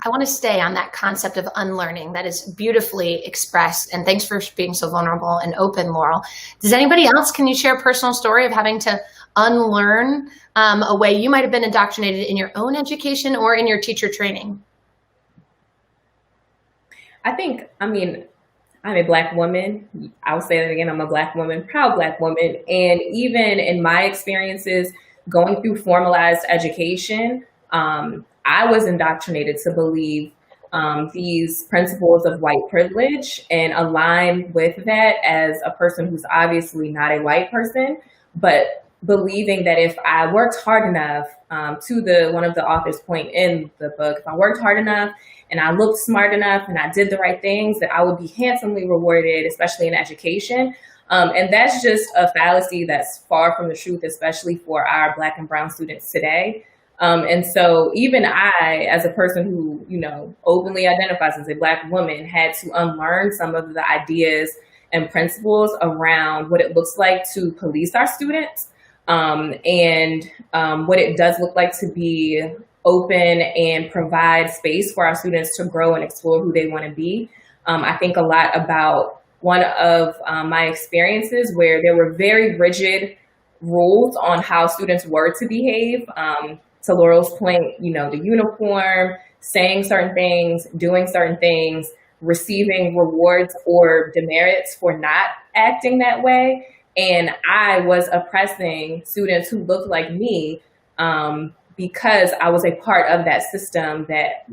I want to stay on that concept of unlearning. That is beautifully expressed, and thanks for being so vulnerable and open, Laurel. Does anybody else, can you share a personal story of having to unlearn a way you might have been indoctrinated in your own education or in your teacher training? I mean, I'm a Black woman. I'll say that again. I'm a Black woman, proud Black woman. And even in my experiences going through formalized education, I was indoctrinated to believe these principles of white privilege and align with that as a person who's obviously not a white person, but believing that if I worked hard enough, to one of the author's point in the book, if I worked hard enough and I looked smart enough and I did the right things, that I would be handsomely rewarded, especially in education. And that's just a fallacy that's far from the truth, especially for our Black and brown students today. And so even I, as a person who, openly identifies as a Black woman, had to unlearn some of the ideas and principles around what it looks like to police our students, and what it does look like to be open and provide space for our students to grow and explore who they want to be. I think a lot about one of my experiences where there were very rigid rules on how students were to behave. To Laurel's point, the uniform, saying certain things, doing certain things, receiving rewards or demerits for not acting that way. And I was oppressing students who looked like me, because I was a part of that system that,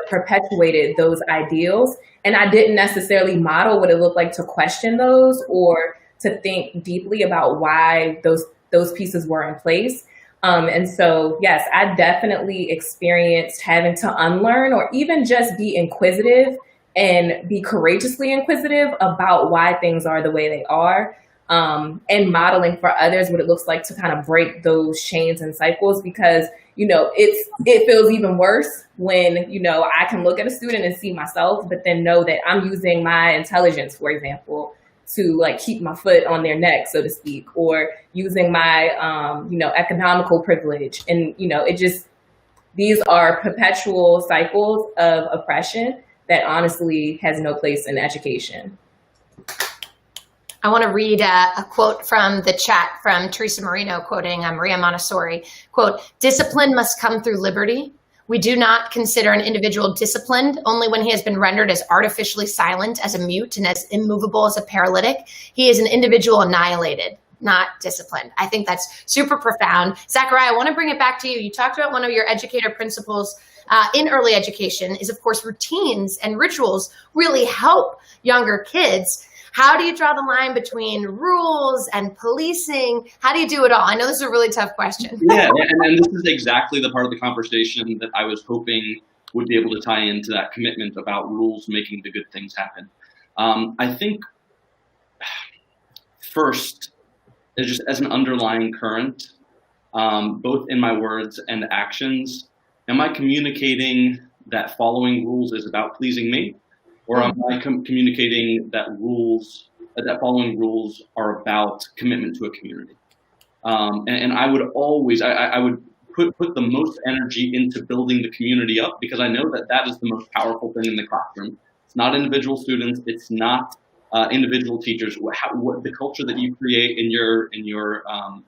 perpetuated those ideals. And I didn't necessarily model what it looked like to question those or to think deeply about why those pieces were in place. And so, yes, I definitely experienced having to unlearn or even just be inquisitive and be courageously inquisitive about why things are the way they are. And modeling for others what it looks like to kind of break those chains and cycles, because, it feels even worse when, I can look at a student and see myself, but then know that I'm using my intelligence, for example, to keep my foot on their neck, so to speak, or using my, economical privilege. And, these are perpetual cycles of oppression that honestly has no place in education. I want to read a quote from the chat from Teresa Marino quoting Maria Montessori. Quote, "Discipline must come through liberty. We do not consider an individual disciplined only when he has been rendered as artificially silent as a mute and as immovable as a paralytic. He is an individual annihilated, not disciplined." I think that's super profound. Zachariah, I want to bring it back to you. You talked about one of your educator principles in early education is, of course, routines and rituals really help younger kids. How do you draw the line between rules and policing? How do you do it all? I know this is a really tough question. Yeah, and this is exactly the part of the conversation that I was hoping would be able to tie into that commitment about rules making the good things happen. I think first, just as an underlying current, both in my words and actions, am I communicating that following rules is about pleasing me? Or am I communicating that following rules are about commitment to a community? And I would always, I would put the most energy into building the community up, because I know that is the most powerful thing in the classroom. It's not individual students. It's not individual teachers. What the culture that you create in your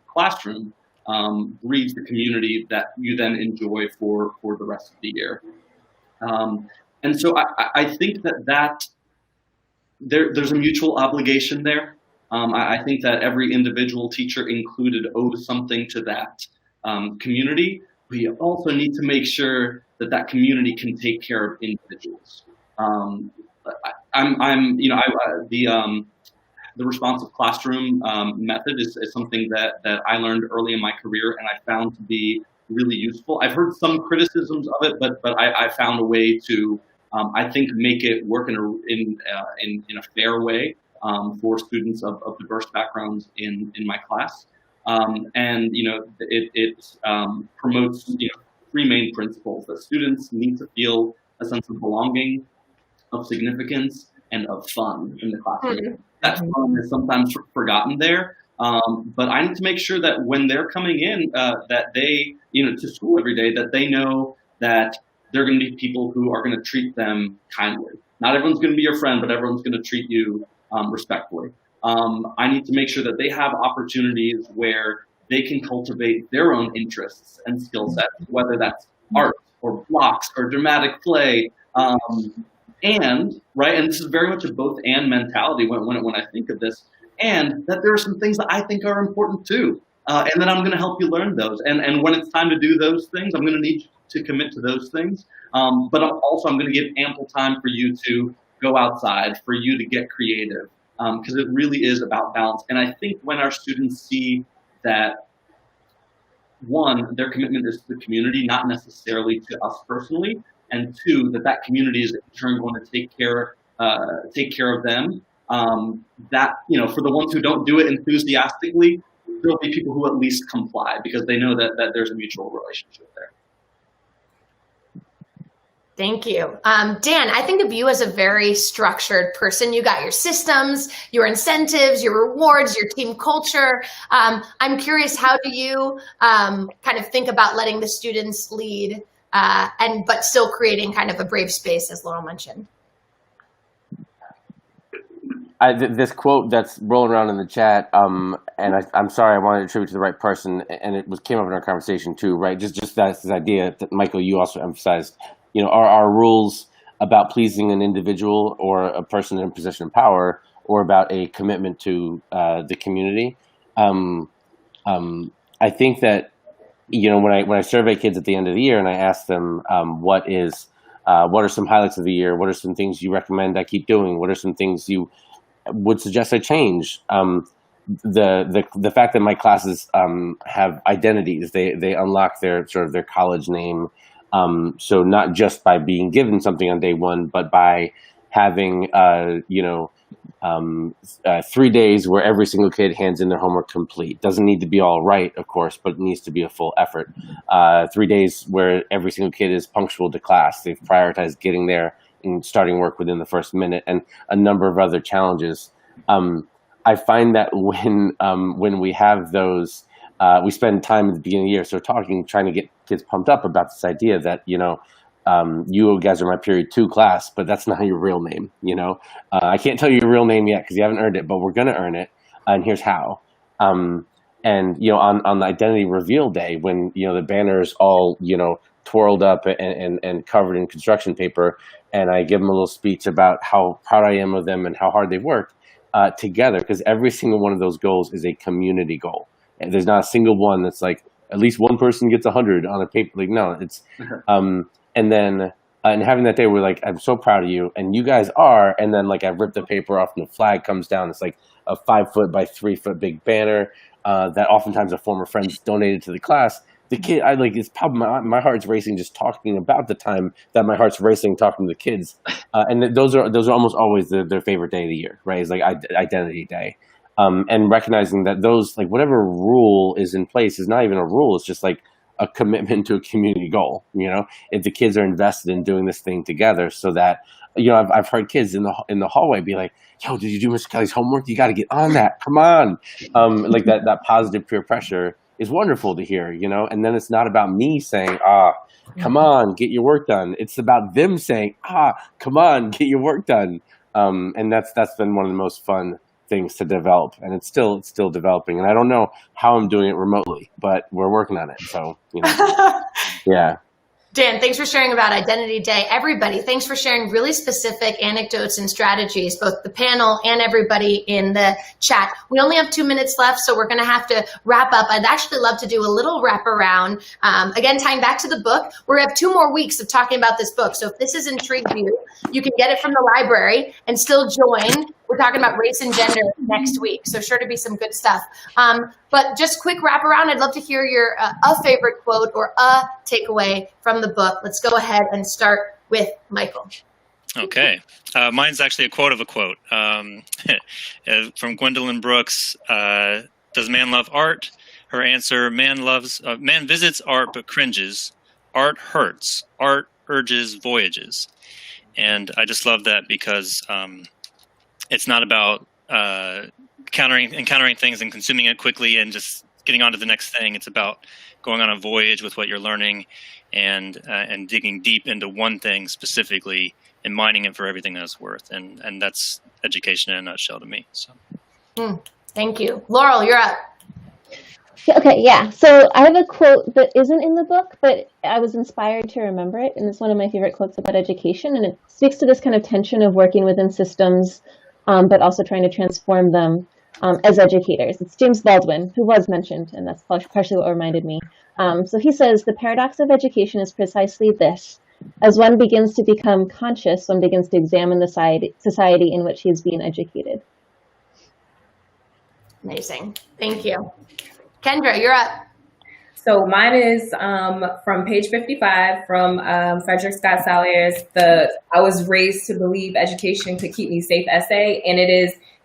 classroom breeds the community that you then enjoy for the rest of the year. And so I think that there's a mutual obligation there. I think that every individual teacher included owes something to that community. We also need to make sure that community can take care of individuals. The responsive classroom method is something that I learned early in my career, and I found to be really useful. I've heard some criticisms of it, but I found a way to I think make it work in a fair way for students of diverse backgrounds in my class, and it promotes three main principles: that students need to feel a sense of belonging, of significance, and of fun in the classroom. Mm-hmm. That fun is sometimes forgotten there, but I need to make sure that when they're coming in, that they to school every day, that they know that they're going to be people who are going to treat them kindly. Not everyone's going to be your friend, but everyone's going to treat you respectfully. I need to make sure that they have opportunities where they can cultivate their own interests and skill sets, whether that's art or blocks or dramatic play. and right, and this is very much a both and mentality when I think of this, and that there are some things that I think are important too, and that I'm going to help you learn those, and when it's time to do those things, I'm going to need you to commit to those things, but I'm going to give ample time for you to go outside, for you to get creative, because it really is about balance. And I think when our students see that, one, their commitment is to the community, not necessarily to us personally, and two, that community is in turn going to take care of them. That, for the ones who don't do it enthusiastically, there'll be people who at least comply because they know that there's a mutual relationship there. Thank you. Dan, I think of you as a very structured person. You got your systems, your incentives, your rewards, your team culture. I'm curious, how do you kind of think about letting the students lead but still creating kind of a brave space, as Laurel mentioned? This quote that's rolling around in the chat, and I'm sorry, I wanted to attribute to the right person, and it came up in our conversation too, right? Just this idea that, Michael, you also emphasized, are our rules about pleasing an individual or a person in a position of power, or about a commitment to the community? I think that, when I survey kids at the end of the year and I ask them what are some highlights of the year, what are some things you recommend I keep doing, what are some things you would suggest I change, the fact that my classes have identities, they unlock their sort of their college name. So not just by being given something on day one, but by having 3 days where every single kid hands in their homework complete. Doesn't need to be all right, of course, but it needs to be a full effort. 3 days where every single kid is punctual to class. They've prioritized getting there and starting work within the first minute, and a number of other challenges. I find that when we have those, we spend time at the beginning of the year, so trying to get kids pumped up about this idea that, you guys are my period 2 class, but that's not your real name. I can't tell you your real name yet because you haven't earned it, but we're going to earn it, and here's how. And on the identity reveal day, when the banner's all twirled up and covered in construction paper, and I give them a little speech about how proud I am of them and how hard they've worked together, because every single one of those goals is a community goal. And there's not a single one that's like at least one person gets 100 on a paper. Like, no, it's and then and having that day where like, I'm so proud of you, and you guys are, and then like I rip the paper off and the flag comes down. It's like a 5-foot by 3-foot big banner that oftentimes a former friend's donated to the class. The kid, it's probably my heart's racing just talking about the time that my heart's racing talking to the kids, and those are almost always their favorite day of the year, right? It's like identity day, and recognizing that those, like, whatever rule is in place is not even a rule; it's just like a commitment to a community goal. If the kids are invested in doing this thing together, so that I've heard kids in the hallway be like, "Yo, did you do Mr. Kelly's homework? You got to get on that. Come on!" Like that positive peer pressure is wonderful to hear, and then it's not about me saying, come on, get your work done. It's about them saying, come on, get your work done. And that's been one of the most fun things to develop, and it's still developing. And I don't know how I'm doing it remotely, but we're working on it. So, yeah. Dan, thanks for sharing about Identity Day. Everybody, thanks for sharing really specific anecdotes and strategies, both the panel and everybody in the chat. We only have 2 minutes left, so we're going to have to wrap up. I'd actually love to do a little wrap around. Again, tying back to the book, we have 2 more weeks of talking about this book. So if this has intrigued you, you can get it from the library and still join. We're talking about race and gender next week, so sure to be some good stuff. But just quick wrap around, I'd love to hear your a favorite quote or a takeaway from the book. Let's go ahead and start with Michael. Okay. Mine's actually a quote of a quote from Gwendolyn Brooks. Does man love art? Her answer, man visits art but cringes. Art hurts. Art urges voyages. And I just love that because it's not about encountering things and consuming it quickly and just getting on to the next thing. It's about going on a voyage with what you're learning and digging deep into one thing specifically and mining it for everything that it's worth. And that's education in a nutshell to me. So, Thank you. Laurel, you're up. Okay, yeah. So I have a quote that isn't in the book, but I was inspired to remember it, and it's one of my favorite quotes about education, and it speaks to this kind of tension of working within systems, but also trying to transform them as educators. It's James Baldwin, who was mentioned, and that's partially what reminded me. So he says, the paradox of education is precisely this. As one begins to become conscious, one begins to examine the society in which he is being educated. Amazing. Thank you. Kendra, you're up. So mine is from page 55 from Frederick Scott Salier's I Was Raised to Believe Education Could Keep Me Safe essay. And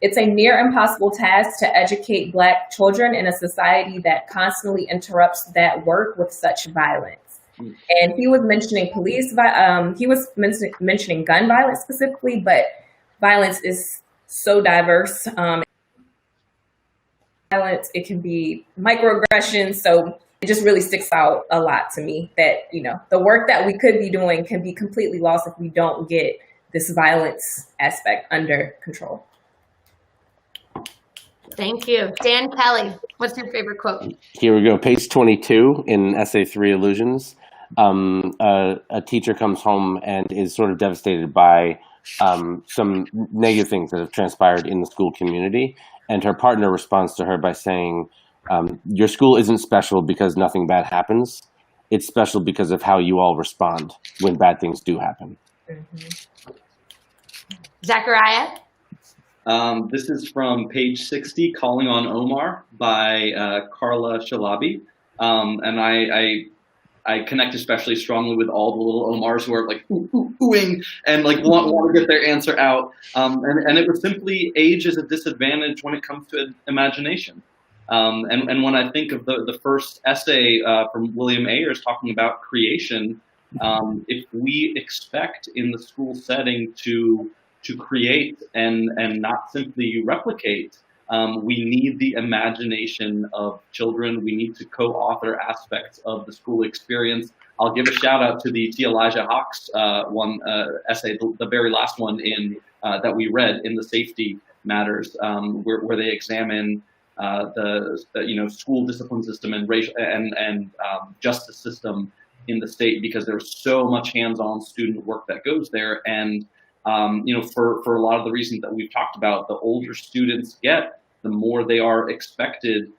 it's a near impossible task to educate Black children in a society that constantly interrupts that work with such violence. And he was mentioning he was mentioning gun violence specifically, but violence is so diverse. Violence, it can be microaggressions, so it just really sticks out a lot to me that, you know, the work that we could be doing can be completely lost if we don't get this violence aspect under control. Thank you. Dan Kelly, what's your favorite quote? Here we go, page 22 in Essay 3, Illusions. A teacher comes home and is sort of devastated by some negative things that have transpired in the school community. And her partner responds to her by saying, your school isn't special because nothing bad happens. It's special because of how you all respond when bad things do happen. Mm-hmm. Zachariah? This is from page 60, Calling on Omar by Carla Shalabi. And I connect especially strongly with all the little Omars who are like oohing and like want to get their answer out. And it was simply age is a disadvantage when it comes to imagination. And when I think of the first essay from William Ayers talking about creation, if we expect in the school setting to create and not simply replicate, we need the imagination of children. We need to co-author aspects of the school experience. I'll give a shout out to the T. Elijah Hawks essay, the very last one that we read in the Safety Matters, where they examine the school discipline system and racial and justice system in the state, because there's so much hands-on student work that goes there. And for a lot of the reasons that we've talked about, the older students get, the more they are expected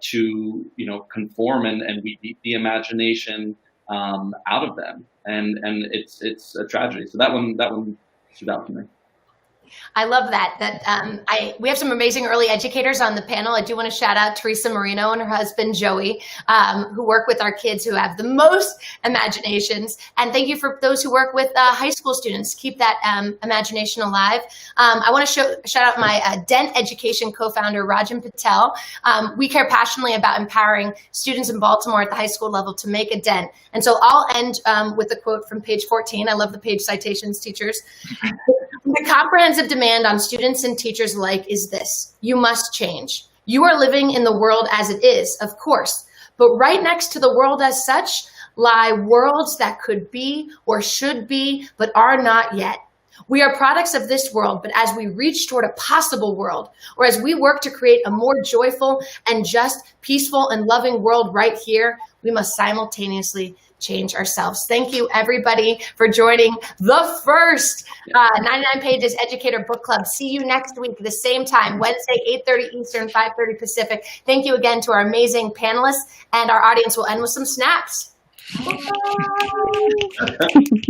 to conform, and we beat the imagination out of them, and it's a tragedy. So that one stood out to me. I love that. We have some amazing early educators on the panel. I do want to shout out Teresa Marino and her husband, Joey, who work with our kids who have the most imaginations. And thank you for those who work with high school students. Keep that imagination alive. I want to shout out my Dent Education co-founder, Rajan Patel. We care passionately about empowering students in Baltimore at the high school level to make a dent. And so I'll end with a quote from page 14. I love the page citations, teachers. The comprehensive demand on students and teachers alike is this: you must change. You are living in the world as it is, of course, but right next to the world as such lie worlds that could be or should be, but are not yet. We are products of this world, but as we reach toward a possible world, or as we work to create a more joyful and just, peaceful and loving world right here, we must simultaneously change ourselves. Thank you, everybody, for joining the first 99 Pages Educator Book Club. See you next week, the same time, Wednesday, 8:30 Eastern, 5:30 Pacific. Thank you again to our amazing panelists, and our audience will end with some snaps. Bye.